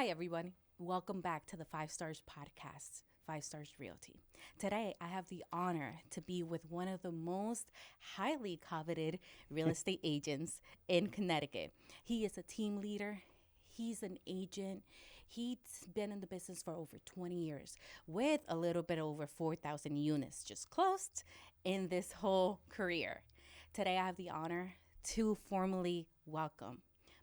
Hi, everyone. Welcome back to the Five Stars Podcast, Five Stars Realty. Today, I have the honor to be with one of the most highly coveted real estate agents in Connecticut. He is a team leader. He's an agent. He's been in the business for over 20 years with a little bit over 4,000 units just closed in this whole career. Today, I have the honor to formally welcome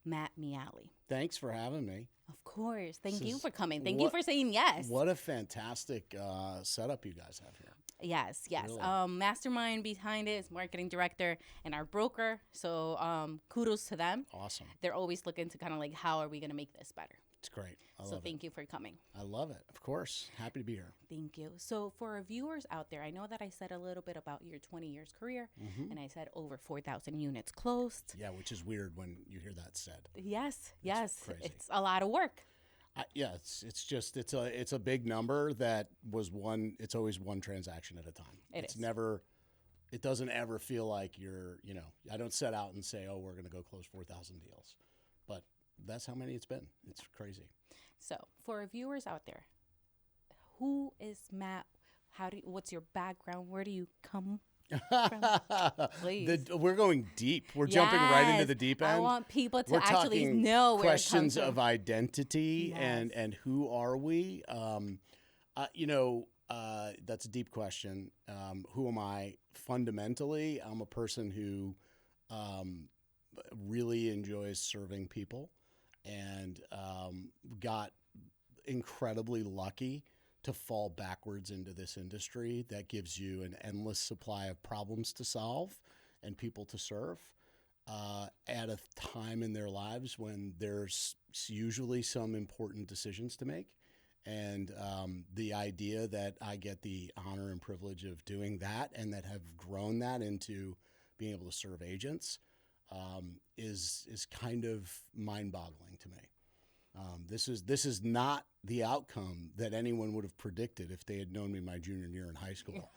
Matt Miale. Thanks for having me. Of course. Thank you for coming. Thank you for saying yes. What a fantastic setup you guys have here. Yes. Really? Mastermind behind it is marketing director and our broker. So kudos to them. Awesome. They're always looking to kind of like, how are we going to make this better? It's great. So thank you for coming. I love it. Of course. Happy to be here. Thank you. So for our viewers out there, I know that I said a little bit about your 20 years career, and I said over 4,000 units closed. Yeah, which is weird when you hear that said. Yes. Crazy. It's a lot of work. It's a big number that was one. It's always one transaction at a time. It doesn't ever feel like I don't set out and say, oh, we're going to go close 4,000 deals, but that's how many it's been. It's crazy. So for our viewers out there, who is Matt? What's your background? Where do you come from? Please. We're going deep. We're jumping right into the deep end. I want people to We're actually talking know where questions it comes of from. identity Yes. and who are we? That's a deep question. Who am I? Fundamentally, I'm a person who really enjoys serving people and got incredibly lucky to fall backwards into this industry that gives you an endless supply of problems to solve and people to serve at a time in their lives when there's usually some important decisions to make. And the idea that I get the honor and privilege of doing that and that have grown that into being able to serve agents is kind of mind-boggling to me. This is not the outcome that anyone would have predicted if they had known me my junior year in high school.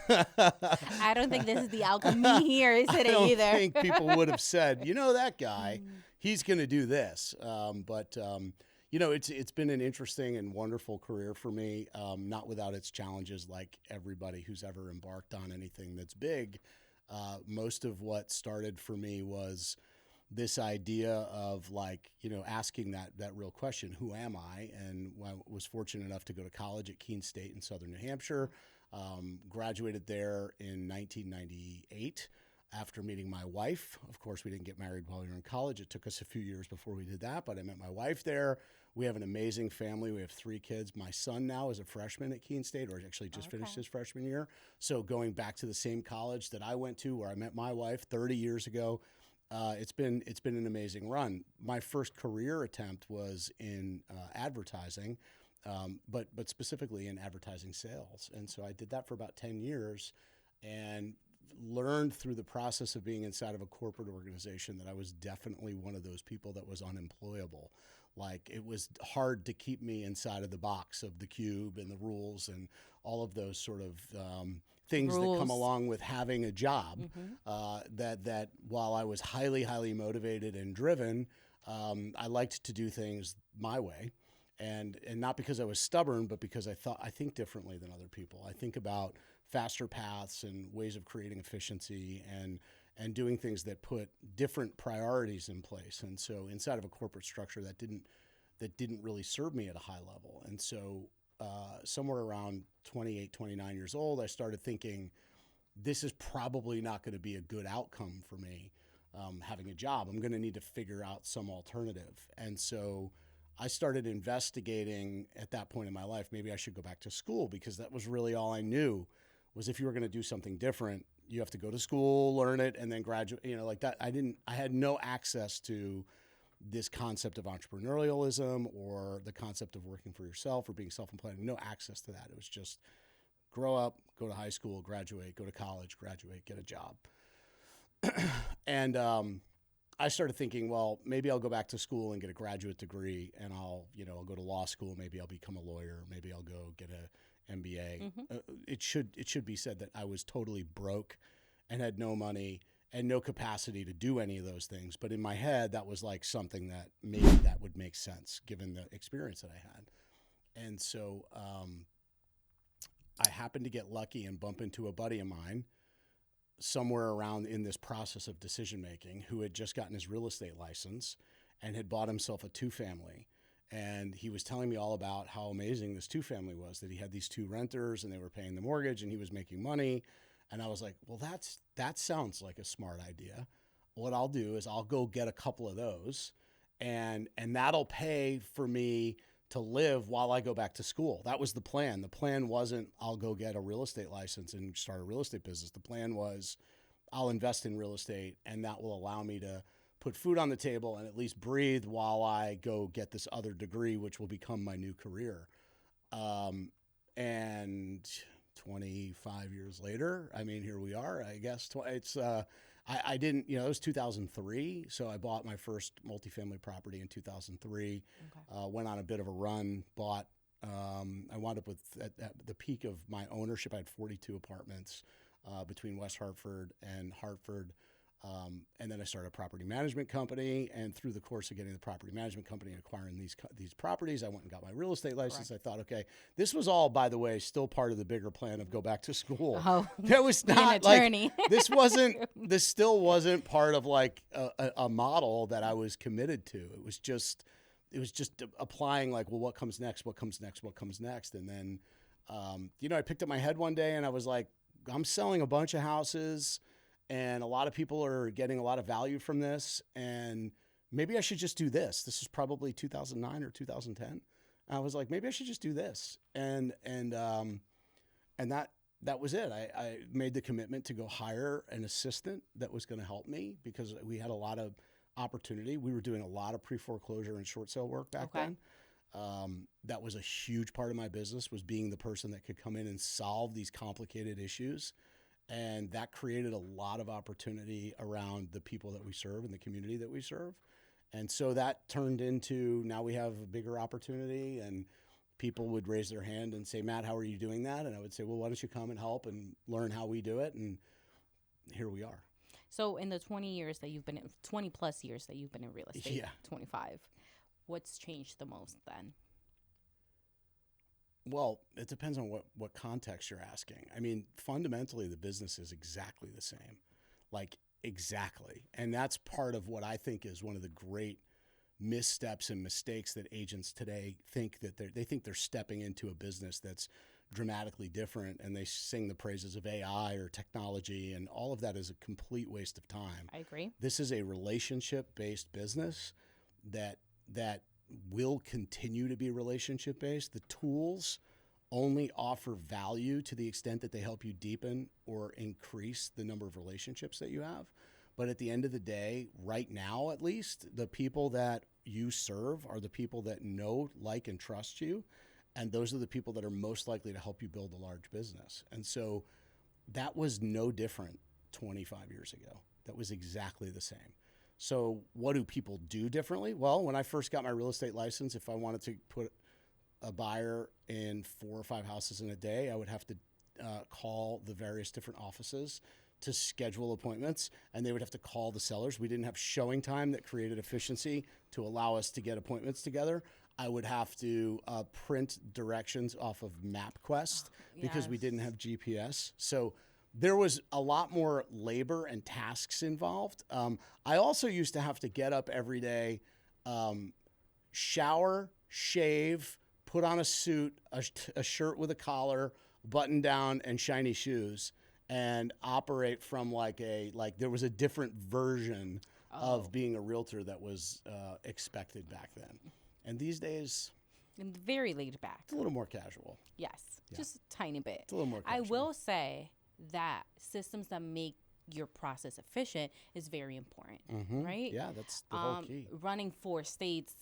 I don't think this is the outcome me here is it either. I don't think people would have said, that guy, he's going to do this. It's been an interesting and wonderful career for me, not without its challenges like everybody who's ever embarked on anything that's big. Most of what started for me was this idea of asking that real question, who am I? And I was fortunate enough to go to college at Keene State in Southern New Hampshire, graduated there in 1998 after meeting my wife. Of course, we didn't get married while we were in college. It took us a few years before we did that, but I met my wife there. We have an amazing family. We have 3 kids. My son now is a freshman at Keene State, or actually just finished his freshman year. So going back to the same college that I went to where I met my wife 30 years ago, it's been an amazing run. My first career attempt was in advertising, but specifically in advertising sales. And so I did that for about 10 years and learned through the process of being inside of a corporate organization that I was definitely one of those people that was unemployable. Like, it was hard to keep me inside of the box of the cube and the rules and all of those sort of things that come along with having a job. That while I was highly, highly motivated and driven, I liked to do things my way. And not because I was stubborn, but because I think differently than other people. I think about faster paths and ways of creating efficiency and doing things that put different priorities in place. And so inside of a corporate structure that didn't really serve me at a high level. And so somewhere around 28, 29 years old, I started thinking, this is probably not going to be a good outcome for me having a job. I'm going to need to figure out some alternative. And so I started investigating at that point in my life, maybe I should go back to school, because that was really all I knew was if you were going to do something different, you have to go to school, learn it, and then graduate, like that. I had no access to this concept of entrepreneurialism or the concept of working for yourself or being self-employed. No access to that. It was just grow up, go to high school, graduate, go to college, graduate, get a job. And I started thinking, well, maybe I'll go back to school and get a graduate degree, and I'll go to law school. Maybe I'll become a lawyer. Maybe I'll go get a MBA. It should be said that I was totally broke and had no money and no capacity to do any of those things. But in my head, that was like something that maybe that would make sense given the experience that I had. And so I happened to get lucky and bump into a buddy of mine somewhere around in this process of decision making who had just gotten his real estate license and had bought himself a 2-family. And he was telling me all about how amazing this 2-family was, that he had these 2 renters and they were paying the mortgage and he was making money. And I was like, well, that sounds like a smart idea. What I'll do is I'll go get a couple of those and that'll pay for me to live while I go back to school. That was the plan. The plan wasn't I'll go get a real estate license and start a real estate business. The plan was I'll invest in real estate and that will allow me to put food on the table and at least breathe while I go get this other degree, which will become my new career. And 25 years later, I mean, here we are, I guess. It's I didn't, it was 2003, so I bought my first multifamily property in 2003, went on a bit of a run, bought, I wound up with, at the peak of my ownership, I had 42 apartments between West Hartford and Hartford. And then I started a property management company, and through the course of getting the property management company and acquiring these properties, I went and got my real estate license. Correct. I thought, okay, this was all, by the way, still part of the bigger plan of go back to school. Oh, that was not like, this still wasn't part of like a model that I was committed to. It was just applying like, well, what comes next? What comes next? What comes next? And then, I picked up my head one day and I was like, I'm selling a bunch of houses. And a lot of people are getting a lot of value from this. And maybe I should just do this. This is probably 2009 or 2010. I was like, maybe I should just do this. And that was it. I made the commitment to go hire an assistant that was going to help me because we had a lot of opportunity. We were doing a lot of pre-foreclosure and short sale work back then. That was a huge part of my business, was being the person that could come in and solve these complicated issues. And that created a lot of opportunity around the people that we serve and the community that we serve. And so that turned into, now we have a bigger opportunity, and people would raise their hand and say, Matt, how are you doing that? And I would say, well, why don't you come and help and learn how we do it? And here we are. So in the 20 plus years that you've been in real estate, 25, what's changed the most then? Well, it depends on what context you're asking. I mean, fundamentally, the business is exactly the same, like exactly. And that's part of what I think is one of the great missteps and mistakes that agents today think that they think they're stepping into a business that's dramatically different, and they sing the praises of AI or technology, and all of that is a complete waste of time. I agree. This is a relationship-based business that will continue to be relationship-based. The tools only offer value to the extent that they help you deepen or increase the number of relationships that you have. But at the end of the day, right now at least, the people that you serve are the people that know, like, and trust you. And those are the people that are most likely to help you build a large business. And so that was no different 25 years ago. That was exactly the same. So what do people do differently? Well, when I first got my real estate license, if I wanted to put a buyer in 4 or 5 houses in a day, I would have to call the various different offices to schedule appointments, and they would have to call the sellers. We didn't have showing time that created efficiency to allow us to get appointments together. I would have to print directions off of MapQuest because we didn't have GPS. So there was a lot more labor and tasks involved. I also used to have to get up every day, shower, shave, put on a suit, a shirt with a collar, button down, and shiny shoes, and operate from there was a different version of being a realtor that was expected back then. And these days, and very laid back. It's a little more casual. Yes, just a tiny bit. It's a little more casual. I will say that systems that make your process efficient is very important, right? Yeah, that's the whole key. Running 4 states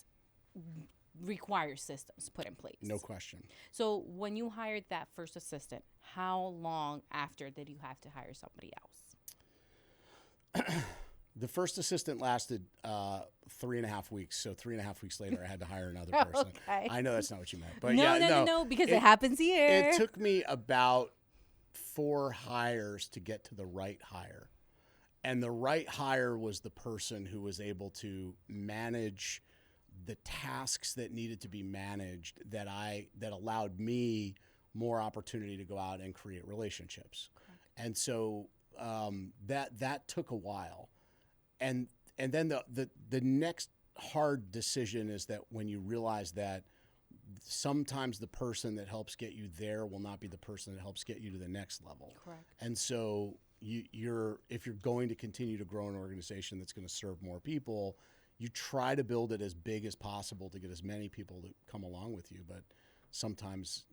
requires systems put in place. No question. So when you hired that first assistant, how long after did you have to hire somebody else? The first assistant lasted 3.5 weeks. So 3.5 weeks later, I had to hire another person. Okay. I know that's not what you meant. But no, because it happens here. It took me about 4 hires to get to the right hire. And the right hire was the person who was able to manage the tasks that needed to be managed that allowed me more opportunity to go out and create relationships. Correct. And so that took a while. And then the next hard decision is that when you realize that sometimes the person that helps get you there will not be the person that helps get you to the next level. Correct. And so if you're going to continue to grow an organization that's going to serve more people, you try to build it as big as possible to get as many people to come along with you. But sometimes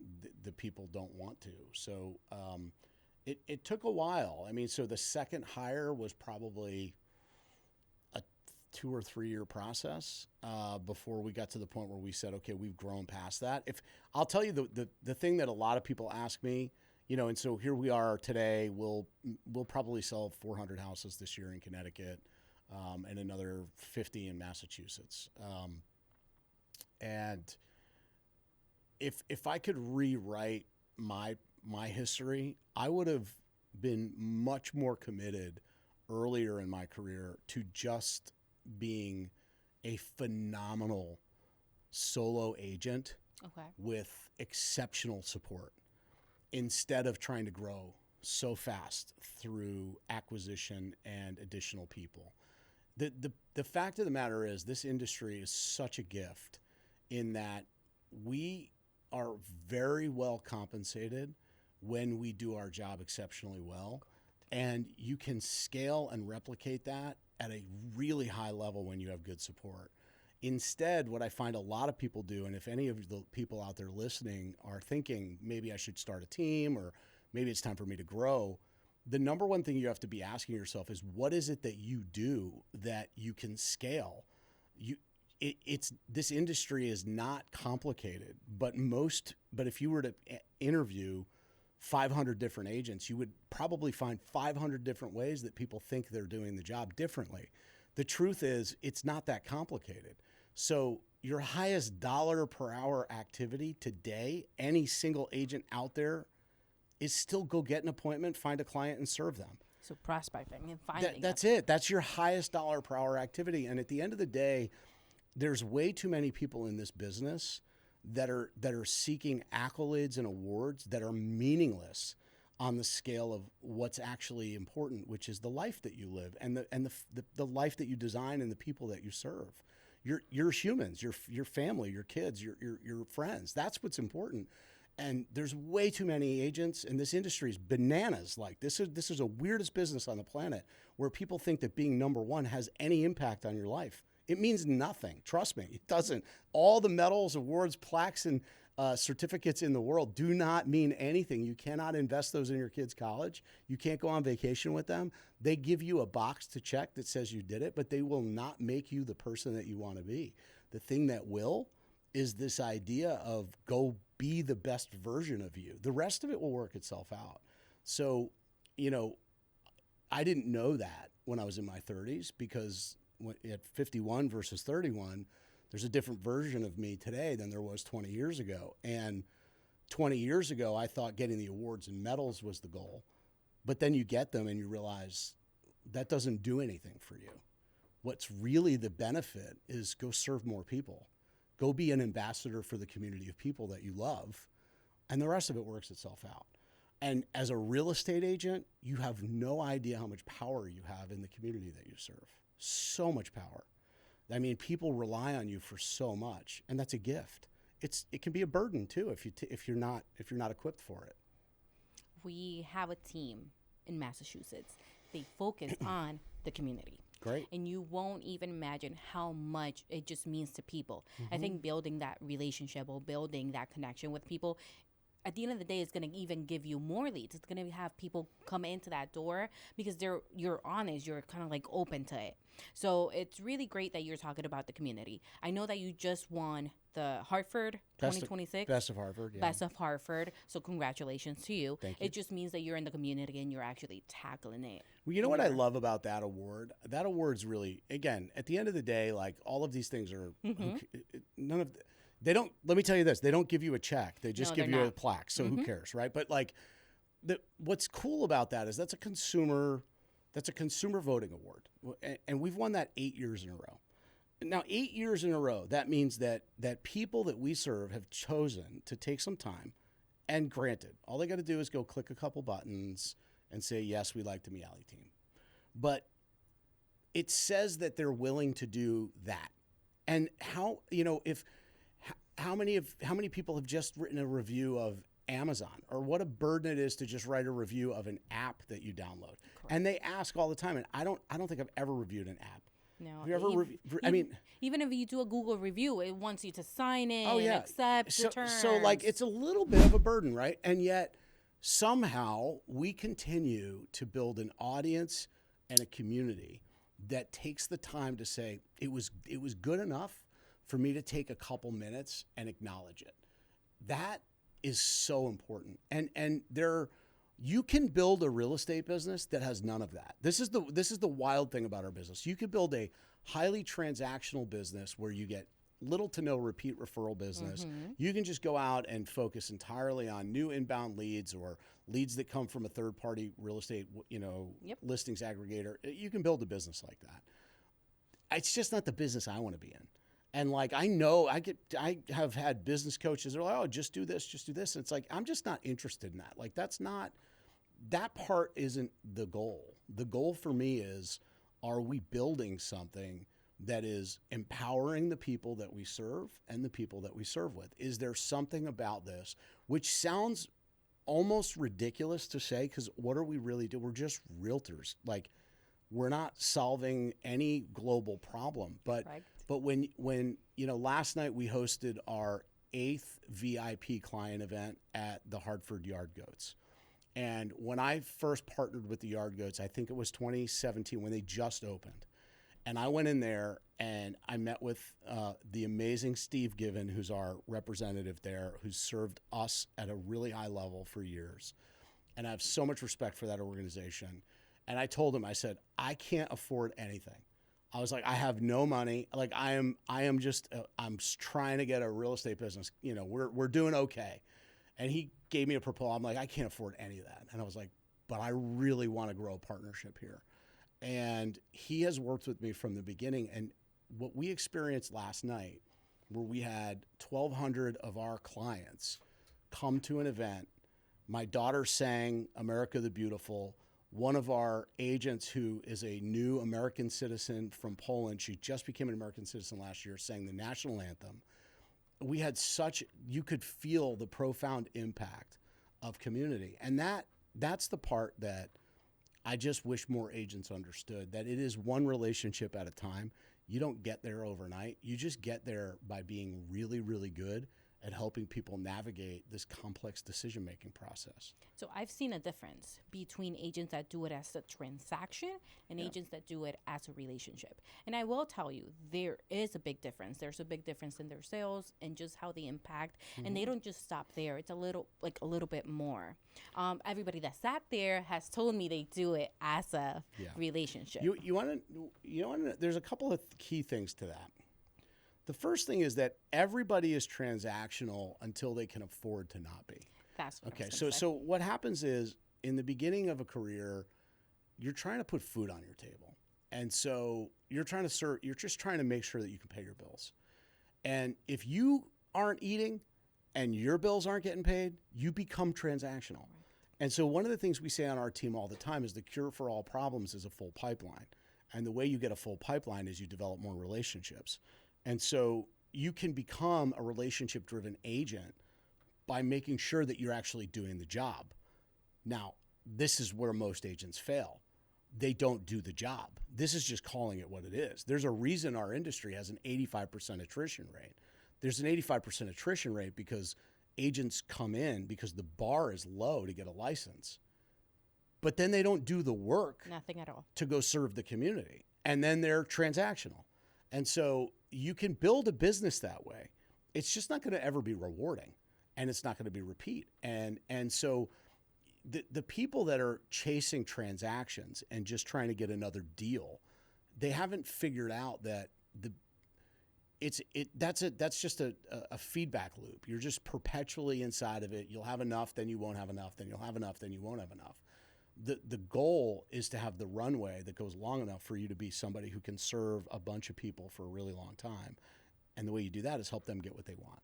the people don't want to. So it took a while. I mean, so the second hire was probably a 2 or 3 year process before we got to the point where we said, okay, we've grown past that. If I'll tell you the thing that a lot of people ask me, and so here we are today, we'll probably sell 400 houses this year in Connecticut and another 50 in Massachusetts. And if I could rewrite my history, I would have been much more committed earlier in my career to just being a phenomenal solo agent with exceptional support instead of trying to grow so fast through acquisition and additional people. The fact of the matter is this industry is such a gift in that we are very well compensated when we do our job exceptionally well. And you can scale and replicate that at a really high level when you have good support. Instead, what I find a lot of people do, and if any of the people out there listening are thinking maybe I should start a team or maybe it's time for me to grow, the number one thing you have to be asking yourself is what is it that you do that you can scale? This industry is not complicated, but if you were to interview 500 different agents, you would probably find 500 different ways that people think they're doing the job differently. The truth is it's not that complicated. So your highest dollar per hour activity today, any single agent out there, is still go get an appointment, find a client, and serve them. So prospecting and finding that's it. That's your highest dollar per hour activity. And at the end of the day, there's way too many people in this business that are seeking accolades and awards that are meaningless on the scale of what's actually important, which is the life that you live and the life that you design and the people that you serve. Your humans, your family, your kids, your friends. That's what's important. And there's way too many agents, and this industry is bananas. Like this is the weirdest business on the planet where people think that being number one has any impact on your life. It means nothing. Trust me, it doesn't. All the medals, awards, plaques, and certificates in the world do not mean anything. You cannot invest those in your kids' college. You can't go on vacation with them. They give you a box to check that says you did it, but they will not make you the person that you want to be. The thing that will is this idea of go be the best version of you. The rest of it will work itself out. So, I didn't know that when I was in my 30s because at 51 versus 31, there's a different version of me today than there was 20 years ago. And 20 years ago, I thought getting the awards and medals was the goal. But then you get them and you realize that doesn't do anything for you. What's really the benefit is go serve more people. Go be an ambassador for the community of people that you love. And the rest of it works itself out. And as a real estate agent, you have no idea how much power you have in the community that you serve. So much power. I mean, people rely on you for so much, and that's a gift. It can be a burden too if you're not equipped for it. We have a team in Massachusetts. They focus on the community. Great. And you won't even imagine how much it just means to people. Mm-hmm. I think building that relationship or building that connection with people, at the end of the day, it's going to even give you more leads. It's going to have people come into that door because you're honest. You're kind of like open to it. So it's really great that you're talking about the community. I know that you just won the Hartford 2026. Best of Hartford. Yeah. Best of Hartford. So congratulations to you. Thank you. It just means that you're in the community and you're actually tackling it. Well, you know what I love about that award? That award's really, again, at the end of the day, like all of these things are, they don't, let me tell you this, they don't give you a check. They just give you a plaque. So who cares, right? But like what's cool about that is that's a consumer That's a consumer voting award. And we've won that 8 years in a row. Now, 8 years in a row, that means that people that we serve have chosen to take some time. And granted, all they got to do is go click a couple buttons and say, yes, we like the Miale team. But it says that they're willing to do that. And how many people have just written a review of Amazon, or what a burden it is to just write a review of an app that you download. Correct. And they ask all the time, and I don't think I've ever reviewed an app. No. Have you ever even if you do a Google review, it wants you to sign in, accept the terms. So like it's a little bit of a burden, right? And yet somehow we continue to build an audience and a community that takes the time to say it was good enough for me to take a couple minutes and acknowledge it. That is so important. And you can build a real estate business that has none of that. This is the wild thing about our business. You could build a highly transactional business where you get little to no repeat referral business. Mm-hmm. You can just go out and focus entirely on new inbound leads or leads that come from a third party real estate, listings aggregator. You can build a business like that. It's just not the business I want to be in. And like, I know I have had business coaches that are like, oh, just do this. And it's like, I'm just not interested in that. Like, that part isn't the goal. The goal for me is, are we building something that is empowering the people that we serve and the people that we serve with? Is there something about this, which sounds almost ridiculous to say, because what are we really doing? We're just realtors. Like, we're not solving any global problem, but right. But when last night we hosted our 8th VIP client event at the Hartford Yard Goats. And when I first partnered with the Yard Goats, I think it was 2017 when they just opened. And I went in there and I met with the amazing Steve Given, who's our representative there, who's served us at a really high level for years. And I have so much respect for that organization. And I told him, I said, I can't afford anything. I was like, I have no money. Like I am just, I'm trying to get a real estate business. We're doing okay. And he gave me a proposal. I'm like, I can't afford any of that. And I was like, but I really want to grow a partnership here. And he has worked with me from the beginning. And what we experienced last night, where we had 1,200 of our clients come to an event. My daughter sang America the Beautiful. One of our agents, who is a new American citizen from Poland, she just became an American citizen last year, sang the national anthem. We had you could feel the profound impact of community. And that's the part that I just wish more agents understood, that it is one relationship at a time. You don't get there overnight. You just get there by being really, really good at helping people navigate this complex decision-making process. So I've seen a difference between agents that do it as a transaction and agents that do it as a relationship. And I will tell you, there is a big difference. There's a big difference in their sales and just how they impact. Mm-hmm. And they don't just stop there. It's a little bit more. Everybody that sat there has told me they do it as a relationship. You want to? There's a couple of key things to that. The first thing is that everybody is transactional until they can afford to not be. That's what okay. So what happens is, in the beginning of a career, you're trying to put food on your table, and so you're just trying to make sure that you can pay your bills. And if you aren't eating, and your bills aren't getting paid, you become transactional. Right. And so one of the things we say on our team all the time is the cure for all problems is a full pipeline, and the way you get a full pipeline is you develop more relationships. And so you can become a relationship-driven agent by making sure that you're actually doing the job. Now, this is where most agents fail. They don't do the job. This is just calling it what it is. There's a reason our industry has an 85% attrition rate. There's an 85% attrition rate because agents come in because the bar is low to get a license. But then they don't do the work. Nothing at all. To go serve the community. And then they're transactional. And so you can build a business that way. It's just not going to ever be rewarding, and it's not going to be repeat. And so the people that are chasing transactions and just trying to get another deal, they haven't figured out that that's just a feedback loop. You're just perpetually inside of it. You'll have enough, then you won't have enough, then you'll have enough, then you won't have enough. the goal is to have the runway that goes long enough for you to be somebody who can serve a bunch of people for a really long time. And the way you do that is help them get what they want.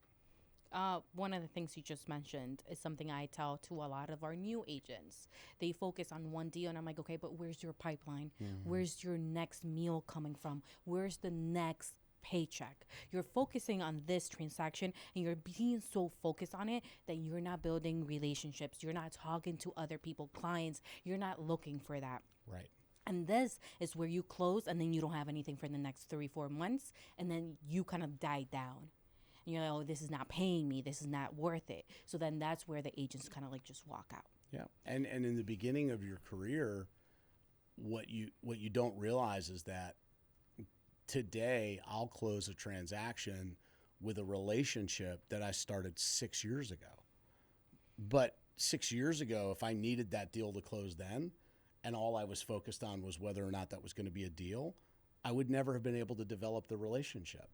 One of the things you just mentioned is something I tell to a lot of our new agents. They focus on one deal, and I'm like, okay, but where's your pipeline? Where's your next meal coming from? Where's the next paycheck? You're focusing on this transaction, and you're being so focused on it that you're not building relationships. You're not talking to other people, clients. You're not looking for that. Right. And this is where you close, and then you don't have anything for the next 3-4 months, and then you kind of die down. You know, this is not paying me. This is not worth it. So then that's where the agents kind of like just walk out. Yeah. And in the beginning of your career, what you don't realize is that today I'll close a transaction with a relationship that I started 6 years ago. But 6 years ago, if I needed that deal to close then, and all I was focused on was whether or not that was going to be a deal, I would never have been able to develop the relationship.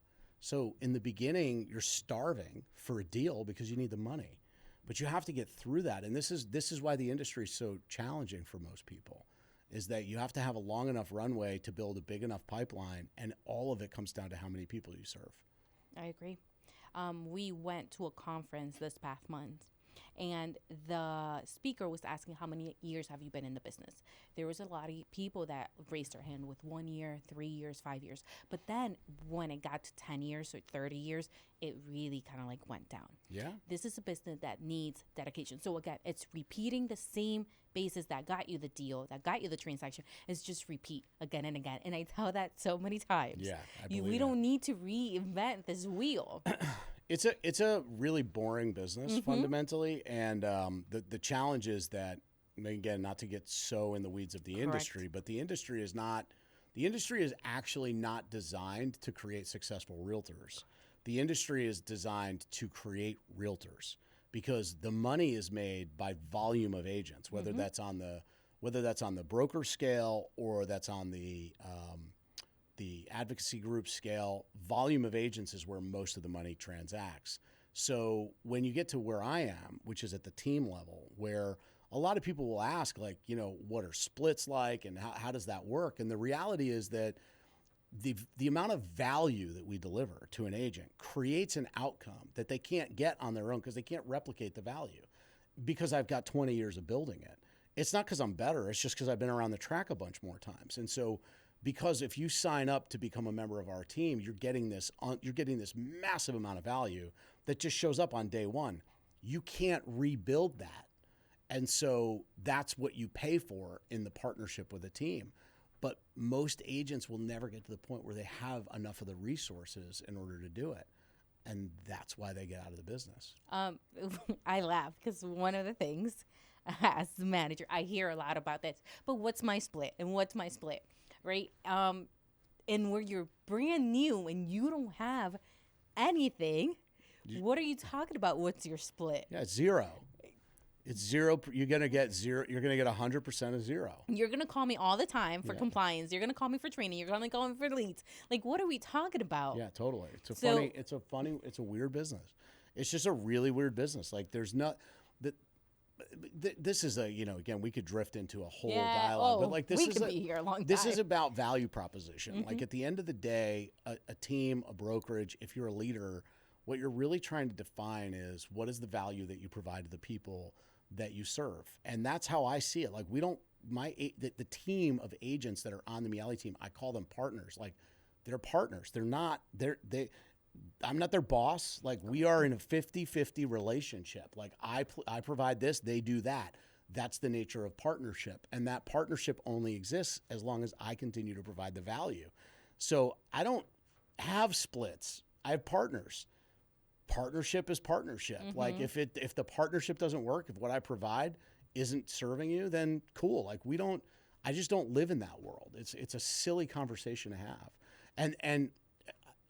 So in the beginning, you're starving for a deal because you need the money, but you have to get through that. And this is why the industry is so challenging for most people, is that you have to have a long enough runway to build a big enough pipeline, and all of it comes down to how many people you serve. I agree. We went to a conference this past month, and the speaker was asking, how many years have you been in the business? There was a lot of people that raised their hand with 1 year, 3 years, 5 years. But then when it got to 10 years or 30 years, it really kind of like went down. Yeah. This is a business that needs dedication. So again, it's repeating the same basis that got you the deal, that got you the transaction. It's just repeat again and again. And I tell that so many times. Yeah, we don't need to reinvent this wheel. It's a really boring business fundamentally, and the challenge is that, again, not to get so in the weeds of the industry, but the industry is actually not designed to create successful realtors. The industry is designed to create realtors, because the money is made by volume of agents, whether that's on the broker scale or that's on the advocacy group scale. Volume of agents is where most of the money transacts. So when you get to where I am, which is at the team level, where a lot of people will ask, like, you know, what are splits like and how does that work? And the reality is that the amount of value that we deliver to an agent creates an outcome that they can't get on their own, because they can't replicate the value, because I've got 20 years of building it. It's not because I'm better. It's just because I've been around the track a bunch more times. And so, because if you sign up to become a member of our team, you're getting this massive amount of value that just shows up on day one. You can't rebuild that. And so that's what you pay for in the partnership with a team. But most agents will never get to the point where they have enough of the resources in order to do it. And that's why they get out of the business. I laugh because one of the things, as the manager, I hear a lot about this, but what's my split? And what's my split? Right? And where you're brand new and you don't have anything, what are you talking about? What's your split? Yeah, it's zero. It's zero. You're going to get zero. You're going to get 100% of zero. You're going to call me all the time for compliance. You're going to call me for training. You're going to call me for leads. Like, what are we talking about? Yeah, totally. It's a weird business. It's just a really weird business. Like, there's not this is again, we could drift into a whole dialogue, but like we could be here a long time. This is about value proposition. Like, at the end of the day, a team, a brokerage, if you're a leader, what you're really trying to define is, what is the value that you provide to the people that you serve? And that's how I see it. Like, the team of agents that are on the Miale team, I call them partners. Like, they're partners. I'm not their boss. Like, we are in a 50-50 relationship. Like, I provide this, they do that. That's the nature of partnership. And that partnership only exists as long as I continue to provide the value. So I don't have splits. I have partners. Partnership is partnership. Like, if the partnership doesn't work, if what I provide isn't serving you, then cool. Like, I just don't live in that world. It's a silly conversation to have. And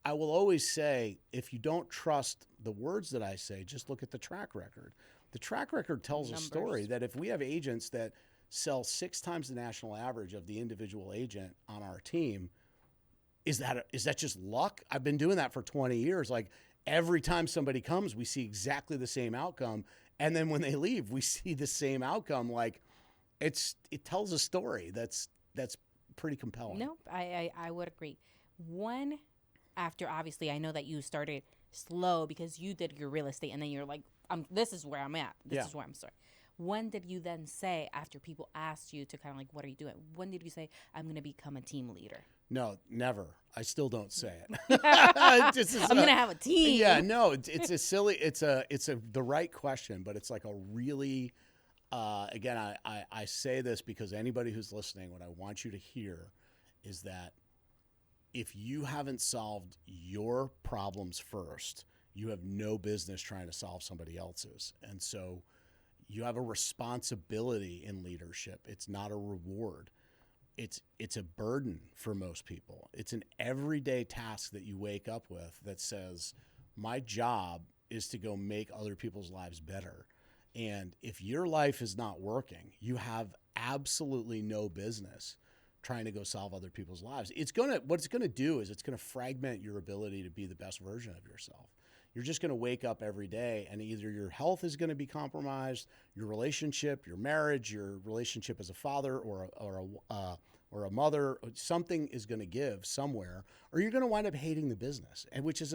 I will always say, if you don't trust the words that I say, just look at the track record. The track record tells a story that if we have agents that sell 6 times the national average of the individual agent on our team, is that just luck? I've been doing that for 20 years. Like, every time somebody comes, we see exactly the same outcome. And then when they leave, we see the same outcome. Like, it tells a story that's pretty compelling. No, I would agree. One, after obviously I know that you started slow because you did your real estate and then you're like, this is where I'm at. This is where I'm starting. When did you then say, after people asked you to kind of like, what are you doing? When did you say, I'm going to become a team leader? No, never. I still don't say it. I'm going to have a team. Yeah, no, it's a silly, it's the right question, but it's like a really, again, I say this because anybody who's listening, what I want you to hear is that if you haven't solved your problems first, you have no business trying to solve somebody else's. And so you have a responsibility in leadership. It's not a reward. It's a burden for most people. It's an everyday task that you wake up with that says, my job is to go make other people's lives better. And if your life is not working, you have absolutely no business trying to go solve other people's lives. What it's gonna do is it's gonna fragment your ability to be the best version of yourself. You're just gonna wake up every day and either your health is gonna be compromised, your relationship, your marriage, your relationship as a father or a mother, something is gonna give somewhere, or you're gonna wind up hating the business, and which is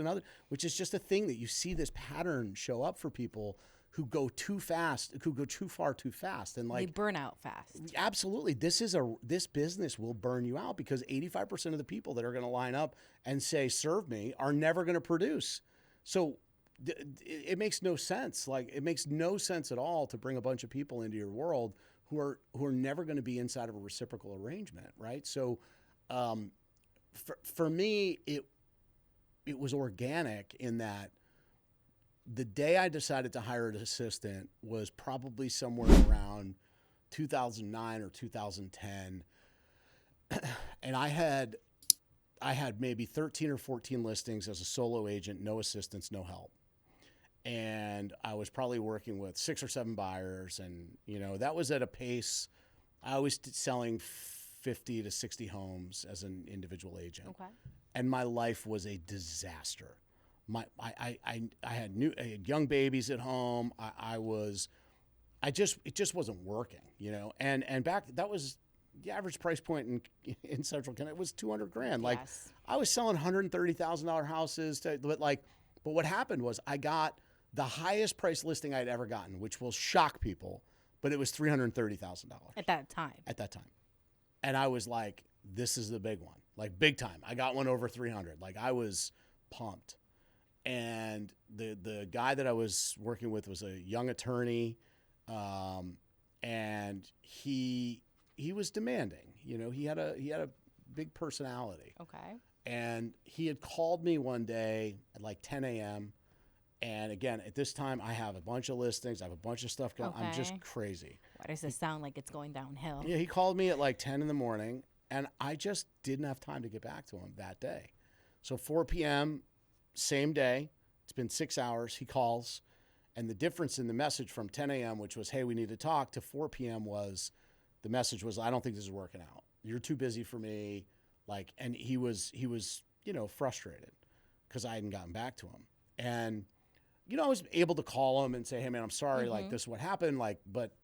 just a thing that you see this pattern show up for people who go too fast, who go too far too fast, and like they burn out fast. Absolutely, this business will burn you out because 85% of the people that are going to line up and say "serve me" are never going to produce. So it makes no sense. Like it makes no sense at all to bring a bunch of people into your world who are never going to be inside of a reciprocal arrangement, right? So for me, it was organic in that. The day I decided to hire an assistant was probably somewhere around 2009 or 2010. And I had maybe 13 or 14 listings as a solo agent, no assistants, no help. And I was probably working with 6 or 7 buyers. And, that was at a pace, I was selling 50 to 60 homes as an individual agent. Okay. And my life was a disaster. I had young babies at home. It just wasn't working, and back, that was the average price point in Central Connecticut was $200,000. Like yes. I was selling $130,000 houses but what happened was I got the highest price listing I'd ever gotten, which will shock people, but it was $330,000 at that time. And I was like, this is the big one, like big time. I got one over 300. Like I was pumped. And the guy that I was working with was a young attorney, and he was demanding. He had a big personality. Okay. And he had called me one day at like 10 a.m. And again, at this time, I have a bunch of listings. I have a bunch of stuff going. Okay. I'm just crazy. Why does it sound like it's going downhill? Yeah, he called me at like 10 in the morning, and I just didn't have time to get back to him that day. So 4 p.m., same day, it's been 6 hours, he calls, and the difference in the message from 10 a.m., which was, hey, we need to talk, to 4 p.m. the message was, I don't think this is working out. You're too busy for me. And he was frustrated because I hadn't gotten back to him. And, I was able to call him and say, hey man, I'm sorry, mm-hmm. Like this is what happened.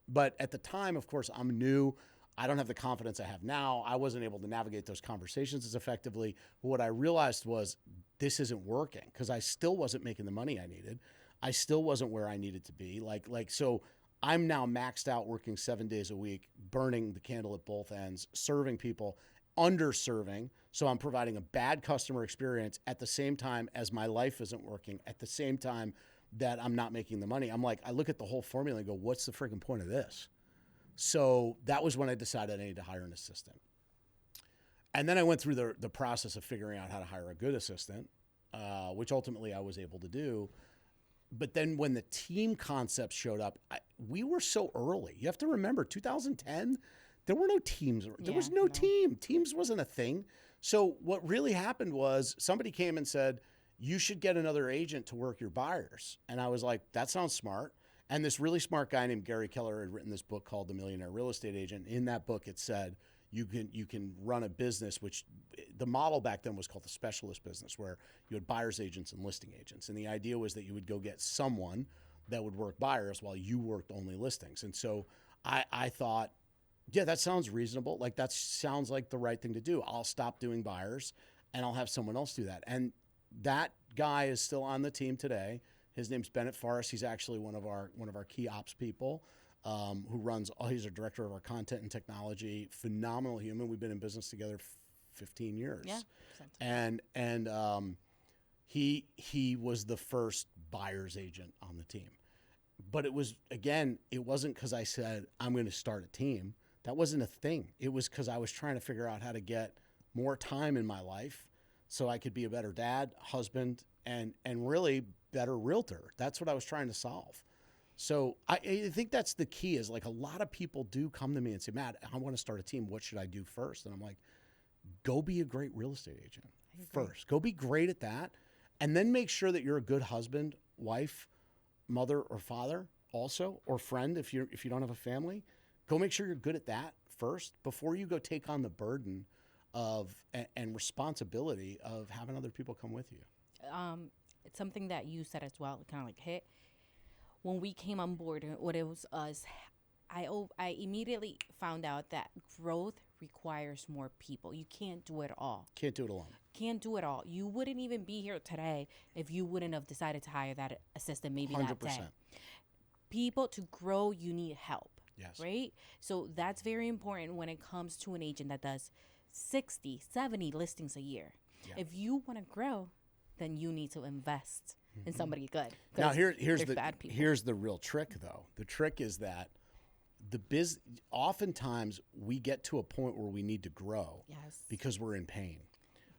But at the time, of course, I'm new. I don't have the confidence I have now. I wasn't able to navigate those conversations as effectively. But what I realized was this isn't working because I still wasn't making the money I needed. I still wasn't where I needed to be. So I'm now maxed out working 7 days a week, burning the candle at both ends, serving people, underserving. So I'm providing a bad customer experience at the same time as my life isn't working, at the same time that I'm not making the money. I'm like, I look at the whole formula and go, what's the freaking point of this? So that was when I decided I needed to hire an assistant. And then I went through the process of figuring out how to hire a good assistant, which ultimately I was able to do. But then when the team concept showed up, we were so early. You have to remember, 2010, there were no teams. There was no team. Teams wasn't a thing. So what really happened was somebody came and said, you should get another agent to work your buyers. And I was like, that sounds smart. And this really smart guy named Gary Keller had written this book called The Millionaire Real Estate Agent. In that book, it said you can run a business, which the model back then was called the specialist business, where you had buyer's agents and listing agents. And the idea was that you would go get someone that would work buyers while you worked only listings. And so I thought, Yeah, that sounds reasonable. Like that sounds like the right thing to do. I'll stop doing buyers and I'll have someone else do that. And that guy is still on the team today. His name's Bennett Forrest. He's actually one of our key ops people who runs. He's a director of our content and technology. Phenomenal human. We've been in business together 15 years. Yeah. And he was the first buyer's agent on the team. But it wasn't because I said I'm going to start a team. That wasn't a thing. It was because I was trying to figure out how to get more time in my life so I could be a better dad, husband, and really better realtor. That's what I was trying to solve. So I think that's the key is like a lot of people do come to me and say, Matt, I want to start a team. What should I do first? And I'm like, go be a great real estate agent first. Go be great at that. And then make sure that you're a good husband, wife, mother or father also, or friend if you don't have a family. Go make sure you're good at that first before you go take on the burden of and responsibility of having other people come with you. It's something that you said as well, kind of like hit. When we came on board, what it was us, I immediately found out that growth requires more people. You can't do it all. Can't do it alone. Can't do it all. You wouldn't even be here today if you wouldn't have decided to hire that assistant maybe 100%. That day. People, to grow, you need help. Yes. Right? So that's very important when it comes to an agent that does 60, 70 listings a year. Yeah. If you want to grow, then you need to invest in somebody good. Now here's the real trick though. The trick is that oftentimes we get to a point where we need to grow because we're in pain.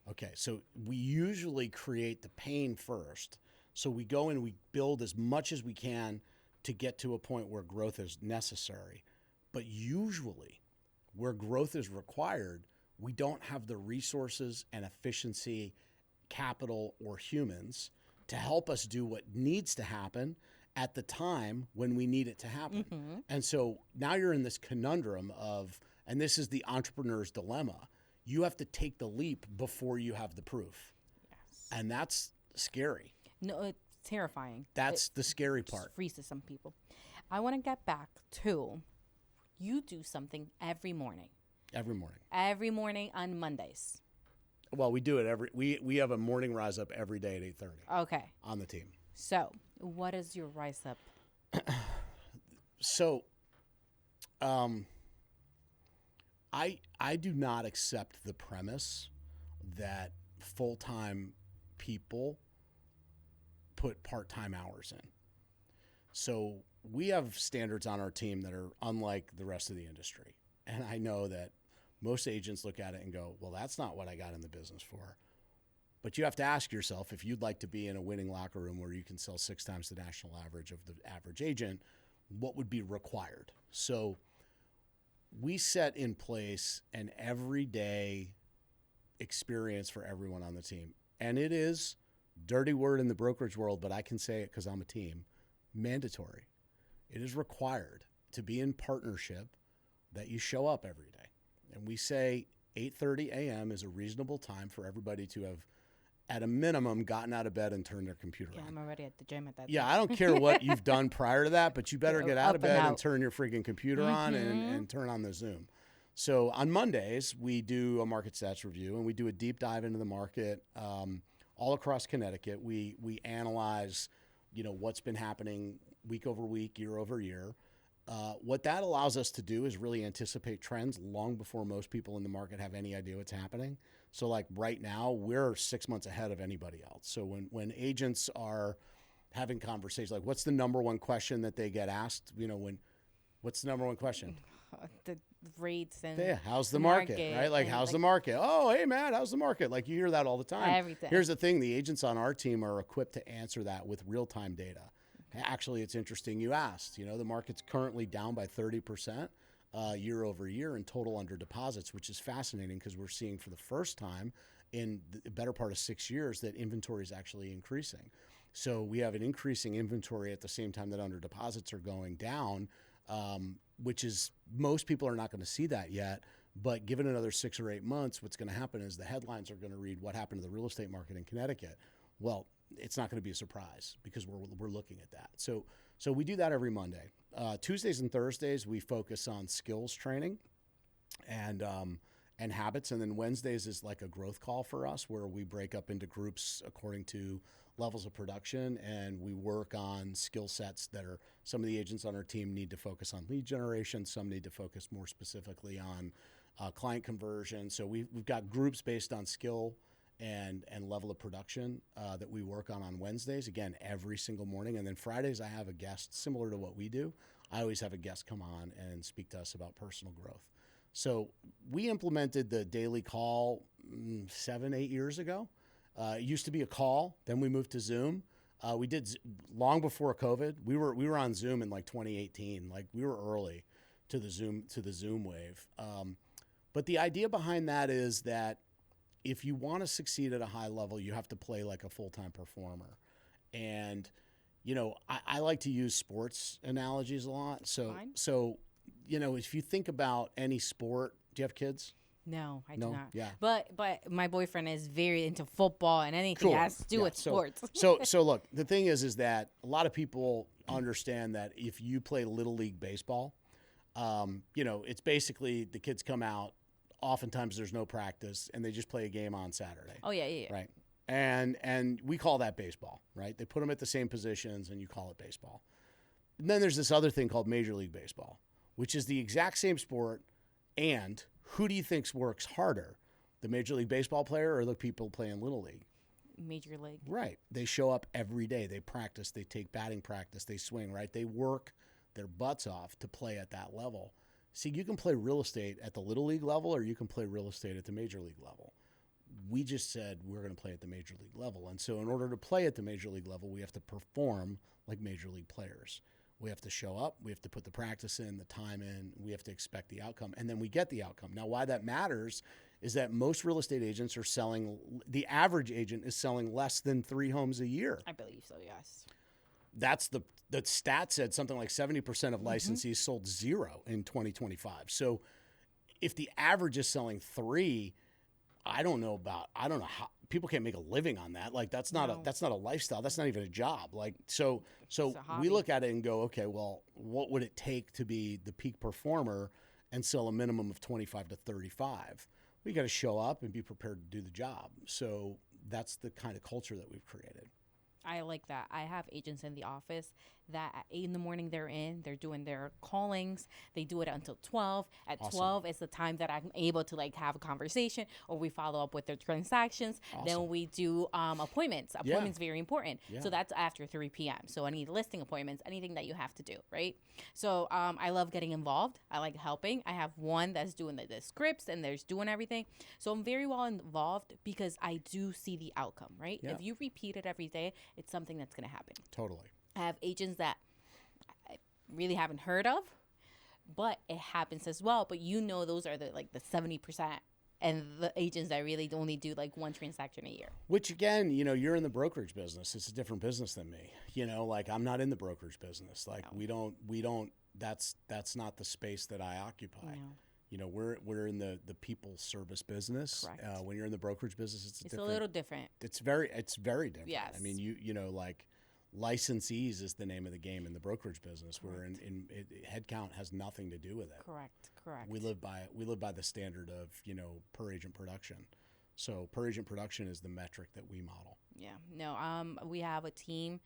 Okay, so we usually create the pain first. So we go and we build as much as we can to get to a point where growth is necessary. But usually where growth is required, we don't have the resources and efficiency, capital, or humans to help us do what needs to happen at the time when we need it to happen. Mm-hmm. And so now you're in this conundrum of, and this is the entrepreneur's dilemma, you have to take the leap before you have the proof. Yes. And that's scary. No, it's terrifying. That's the scary part. Just freezes some people. I want to get back to, you do something every morning. Every morning. Every morning on Mondays. Well, we do it we have a morning rise up every day at 8:30. Okay. On the team. So, what is your rise up? So, I do not accept the premise that full-time people put part-time hours in. So we have standards on our team that are unlike the rest of the industry. And I know that most agents look at it and go, well, that's not what I got in the business for. But you have to ask yourself, if you'd like to be in a winning locker room where you can sell 6 times the national average of the average agent, what would be required? So we set in place an everyday experience for everyone on the team. And it is, dirty word in the brokerage world, but I can say it because I'm a team, mandatory. It is required to be in partnership that you show up every day. And we say 8:30 a.m. is a reasonable time for everybody to have, at a minimum, gotten out of bed and turned their computer on. I'm already at the gym at that time. Yeah, I don't care what you've done prior to that, but you better get out of bed and turn your freaking computer on and turn on the Zoom. So on Mondays, we do a market stats review, and we do a deep dive into the market all across Connecticut. We analyze, what's been happening week over week, year over year. What that allows us to do is really anticipate trends long before most people in the market have any idea what's happening. So like right now, we're 6 months ahead of anybody else. So when agents are having conversations, like what's the number one question that they get asked? What's the number one question? The rates and how's the market, right? Like, how's the market? Oh, hey, Matt, how's the market? Like, you hear that all the time. Everything. Here's the thing. The agents on our team are equipped to answer that with real-time data. Okay. Actually, it's interesting you asked. The market's currently down by 30% year over year in total under deposits, which is fascinating because we're seeing for the first time in the better part of 6 years that inventory is actually increasing. So we have an increasing inventory at the same time that under deposits are going down, which is, most people are not going to see that yet. But given another 6 or 8 months, what's going to happen is the headlines are going to read what happened to the real estate market in Connecticut. Well, it's not going to be a surprise because we're looking at that. So we do that every Monday. Tuesdays and Thursdays, we focus on skills training. and habits. And then Wednesdays is like a growth call for us, where we break up into groups according to levels of production, and we work on skill sets that are, some of the agents on our team need to focus on lead generation. Some need to focus more specifically on client conversion. So we've got groups based on skill and level of production that we work on Wednesdays, again, every single morning. And then Fridays, I have a guest similar to what we do. I always have a guest come on and speak to us about personal growth. So we implemented the daily call 7-8 years ago. It used to be a call, then we moved to Zoom. We did long before COVID. We were on Zoom in like 2018. Like, we were early to the Zoom wave. But the idea behind that is that if you want to succeed at a high level, you have to play like a full-time performer. And, you know, I like to use sports analogies a lot. So, you know, if you think about any sport, do you have kids? No, I do not. Yeah. But my boyfriend is very into football and anything that has to do with sports. So look, the thing is that a lot of people understand that if you play Little League baseball, you know, it's basically the kids come out, oftentimes there's no practice, and they just play a game on Saturday. Oh, yeah. Right. And we call that baseball, right? They put them at the same positions, and you call it baseball. And then there's this other thing called Major League Baseball, which is the exact same sport, and who do you think works harder, the Major League Baseball player or the people playing Little League? Major League. Right. They show up every day. They practice. They take batting practice. They swing, right? They work their butts off to play at that level. See, you can play real estate at the Little League level, or you can play real estate at the Major League level. We just said we're going to play at the Major League level. And so in order to play at the Major League level, we have to perform like Major League players. We have to show up. We have to put the practice in, the time in. We have to expect the outcome. And then we get the outcome. Now, why that matters is that most real estate agents are selling, the average agent is selling less than 3 homes a year. I believe so, yes. That's the stat said something like 70% of licensees sold 0 in 2025. So if the average is selling 3, I don't know how people can't make a living on that. Like, that's not a lifestyle. That's not even a job. Like, so we look at it and go, okay, well, what would it take to be the peak performer and sell a minimum of 25 to 35? We got to show up and be prepared to do the job. So that's the kind of culture that we've created. I like that. I have agents in the office that at 8 in the morning they're doing their callings. They do it until 12. At awesome. 12 is the time that I'm able to like have a conversation, or we follow up with their transactions. Awesome. Then we do appointments. Appointments very important. Yeah. So that's after 3 p.m. So any listing appointments, anything that you have to do, right? So I love getting involved. I like helping. I have one that's doing the scripts and there's doing everything. So I'm very well involved because I do see the outcome, right? Yeah. If you repeat it every day, it's something that's going to happen. Totally. I have agents that I really haven't heard of, but it happens as well. But you know, those are the 70%, and the agents that really only do like one transaction a year. Which again, you know, you're in the brokerage business. It's a different business than me. You know, like I'm not in the brokerage business. Like no. we don't. That's not the space that I occupy. No. You know, we're in the people service business. Correct. When you're in the brokerage business, it's a little different. It's very different. Yes. I mean, you know, like licensees is the name of the game in the brokerage business. Correct. Where in headcount has nothing to do with it. Correct. We live by the standard of, you know, per agent production. So per agent production is the metric that we model. Yeah. No. We have a team,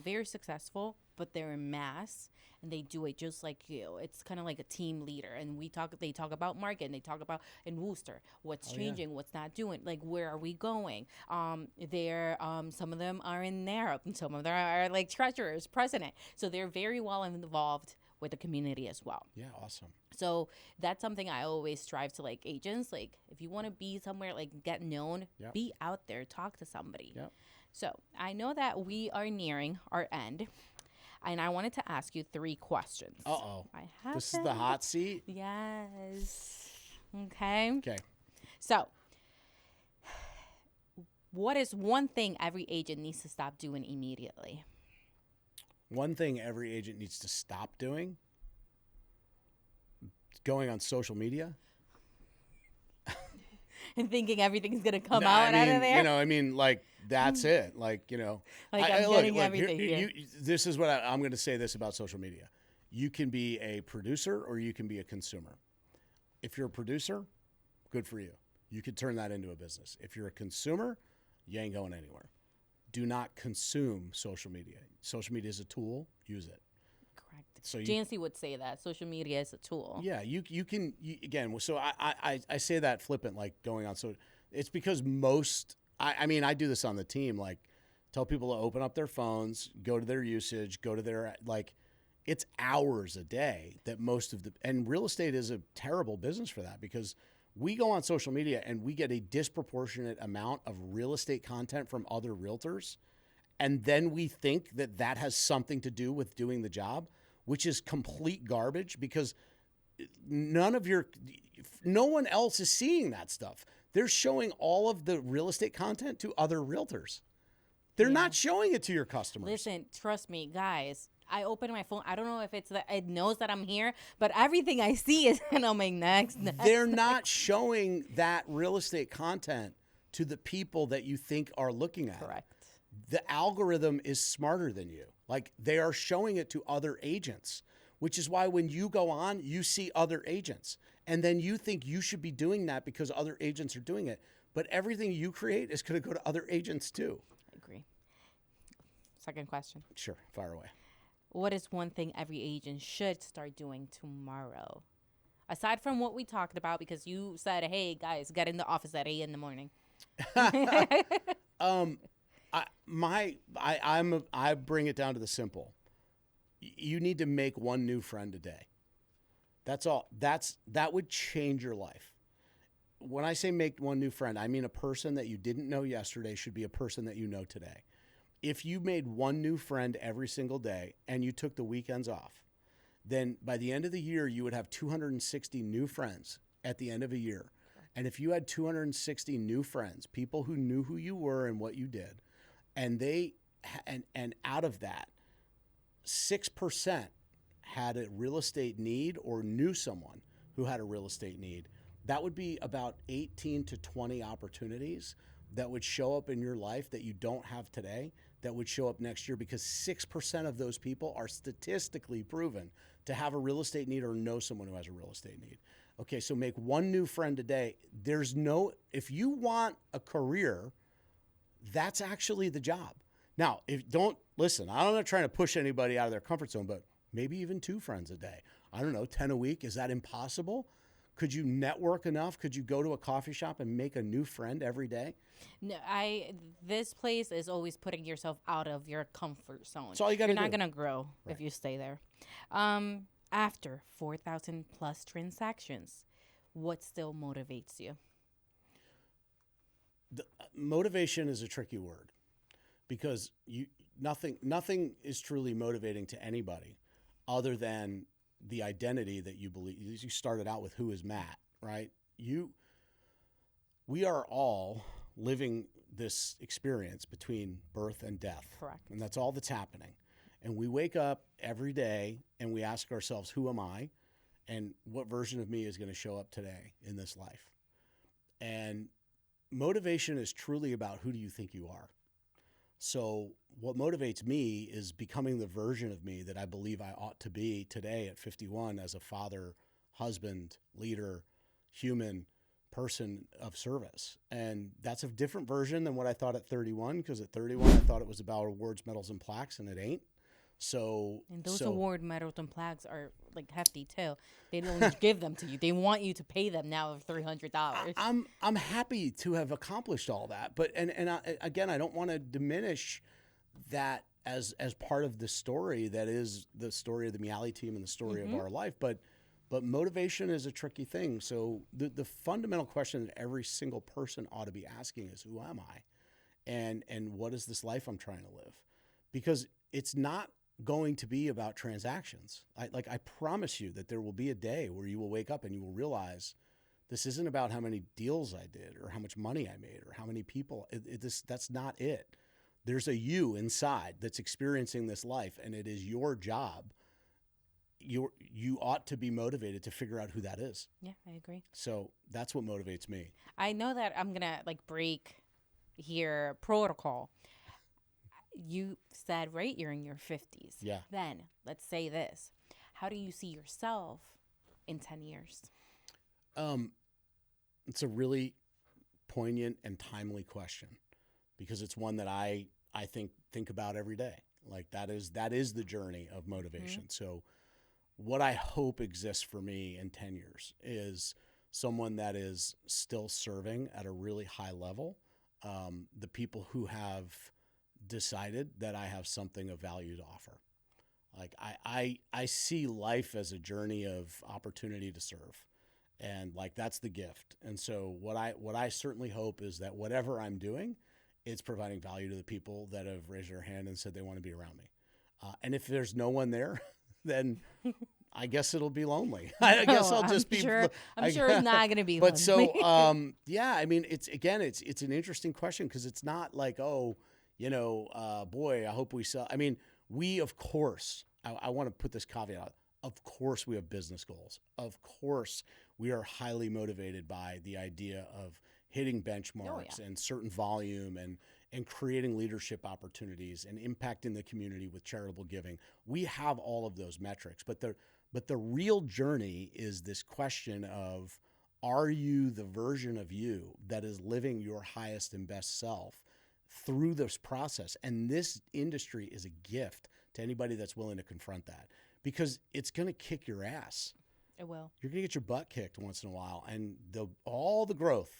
very successful, but they're in mass. And they do it just like you. It's kind of like a team leader. And they talk about market. And they talk about in Worcester, what's changing, what's not doing. Like, where are we going? Some of them are in NARUP. And some of them are like treasurers, president. So they're very well involved with the community as well. Yeah, awesome. So that's something I always strive to like agents. Like, if you want to be somewhere, like get known, be out there, talk to somebody. Yep. So I know that we are nearing our end. And I wanted to ask you 3 questions. Uh-oh. This is the hot seat? Yes. Okay. Okay. So, what is one thing every agent needs to stop doing immediately? One thing every agent needs to stop doing? Going on social media? And thinking everything's going to come out of there? You know, I mean, like, that's it. Like, you know. Like, I'm getting everything here. This is what I'm going to say this about social media. You can be a producer or you can be a consumer. If you're a producer, good for you. You could turn that into a business. If you're a consumer, you ain't going anywhere. Do not consume social media. Social media is a tool. Use it. Correct. So Jancy would say that social media is a tool. Yeah, you can again. So I say that flippant, like going on. So it's because I mean I do this on the team. Like tell people to open up their phones, go to their usage, go to their like. It's hours a day that and real estate is a terrible business for that because we go on social media and we get a disproportionate amount of real estate content from other realtors. And then we think that that has something to do with doing the job, which is complete garbage because no one else is seeing that stuff. They're showing all of the real estate content to other realtors. They're not showing it to your customers. Listen, trust me, guys. I open my phone. I don't know if it's that it knows that I'm here, but everything I see is, and I'm like, next. They're not showing that real estate content to the people that you think are looking at. Correct. The algorithm is smarter than you. Like they are showing it to other agents, which is why when you go on, you see other agents. And then you think you should be doing that because other agents are doing it. But everything you create is going to go to other agents too. I agree. Second question. Sure. Fire away. What is one thing every agent should start doing tomorrow? Aside from what we talked about, because you said, hey, guys, get in the office at 8 in the morning. I bring it down to the simple. You need to make one new friend a day. That's all. That would change your life. When I say make one new friend, I mean a person that you didn't know yesterday should be a person that you know today. If you made one new friend every single day and you took the weekends off, then by the end of the year, you would have 260 new friends at the end of a year. And if you had 260 new friends, people who knew who you were and what you did, and out of that, 6% had a real estate need or knew someone who had a real estate need, that would be about 18 to 20 opportunities that would show up in your life that you don't have today, that would show up next year because 6% of those people are statistically proven to have a real estate need or know someone who has a real estate need. Okay, so make one new friend a day. If you want a career, that's actually the job. Now, I'm not trying to push anybody out of their comfort zone, but maybe even 2 friends a day. I don't know, 10 a week. Is that impossible? Could you network enough? Could you go to a coffee shop and make a new friend every day? No, this place is always putting yourself out of your comfort zone. That's all you got to do. You're not going to grow if you stay there. After 4,000 plus transactions, what still motivates you? Motivation is a tricky word because nothing is truly motivating to anybody other than the identity that you believe. You started out with who is Matt, right? We are all living this experience between birth and death. Correct. And that's all that's happening. And we wake up every day and we ask ourselves, who am I? And what version of me is going to show up today in this life? And motivation is truly about who do you think you are? So what motivates me is becoming the version of me that I believe I ought to be today at 51 as a father, husband, leader, human, person of service. And that's a different version than what I thought at 31, because at 31 I thought it was about awards, medals, and plaques, and it ain't. And those award medals and plaques are like hefty too. They don't give them to you. They want you to pay them now of $300. I'm happy to have accomplished all that, but again, I don't want to diminish that as part of the story that is the story of the Miale team and the story of our life. But motivation is a tricky thing. So the fundamental question that every single person ought to be asking is, who am I, and what is this life I'm trying to live? Because it's not going to be about transactions. I promise you that there will be a day where you will wake up and you will realize this isn't about how many deals I did or how much money I made or how many people. That's not it. There's a you inside that's experiencing this life, and it is your job. You ought to be motivated to figure out who that is. Yeah, I agree. So that's what motivates me. I know that I'm gonna break here protocol. You said, right, you're in your 50s. Yeah. Then let's say this. How do you see yourself in 10 years? It's a really poignant and timely question because it's one that I think about every day. Like that is the journey of motivation. Mm-hmm. So what I hope exists for me in 10 years is someone that is still serving at a really high level. The people who have decided that I have something of value to offer. Like I see life as a journey of opportunity to serve. And like, that's the gift. And so what I certainly hope is that whatever I'm doing, it's providing value to the people that have raised their hand and said they want to be around me. And if there's no one there, then I guess it'll be lonely. I guess I'll just be. Sure, I'm sure it's not going to be. But lonely. So, yeah, I mean, it's an interesting question because it's not like, boy, I hope we sell. I mean, we, of course, I want to put this caveat out. Of course, we have business goals. Of course, we are highly motivated by the idea of hitting benchmarks and certain volume and creating leadership opportunities and impacting the community with charitable giving. We have all of those metrics, but the real journey is this question of, are you the version of you that is living your highest and best self through this process? And this industry is a gift to anybody that's willing to confront that, because it's going to kick your ass. It will. You're going to get your butt kicked once in a while. And all the growth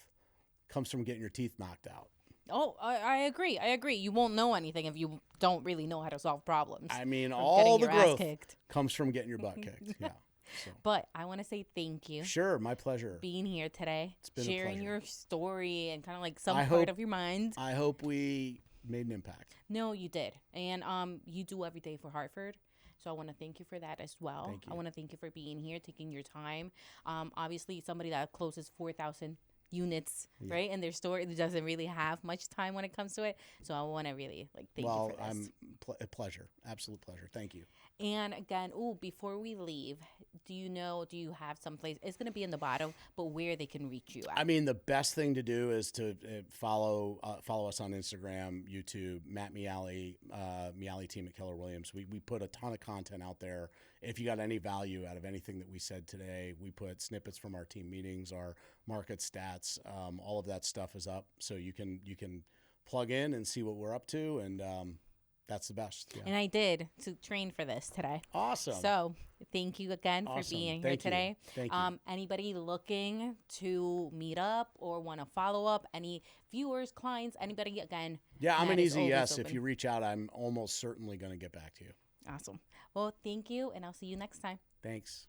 comes from getting your teeth knocked out. Oh, I agree. You won't know anything if you don't really know how to solve problems. I mean, all the growth kicked comes from getting your butt kicked. Yeah. So. But I want to say thank you. Sure, my pleasure. Being here today, it's been sharing a your story and kind of like some part of your mind. I hope we made an impact. No, you did. And you do every day for Hartford. So I want to thank you for that as well. Thank you. I want to thank you for being here, taking your time. Obviously, somebody that closes 4,000 units, right, in their store, it doesn't really have much time when it comes to it. So I want to really thank you for this. A pleasure, absolute pleasure. Thank you. And again, before we leave, do you have some place? It's going to be in the bottom, but where they can reach you at? I mean, the best thing to do is to follow us on Instagram, YouTube, Matt Miale, Miale team at Keller Williams. We put a ton of content out there. If you got any value out of anything that we said today, we put snippets from our team meetings, our market stats, all of that stuff is up, so you can plug in and see what we're up to, and that's the best. Yeah. And I did to train for this today. Awesome. So thank you again for being here today. Thank you. Anybody looking to meet up or want to follow up, any viewers, clients, anybody, again. Yeah, I'm an easy yes. Open. If you reach out, I'm almost certainly going to get back to you. Awesome. Well, thank you, and I'll see you next time. Thanks.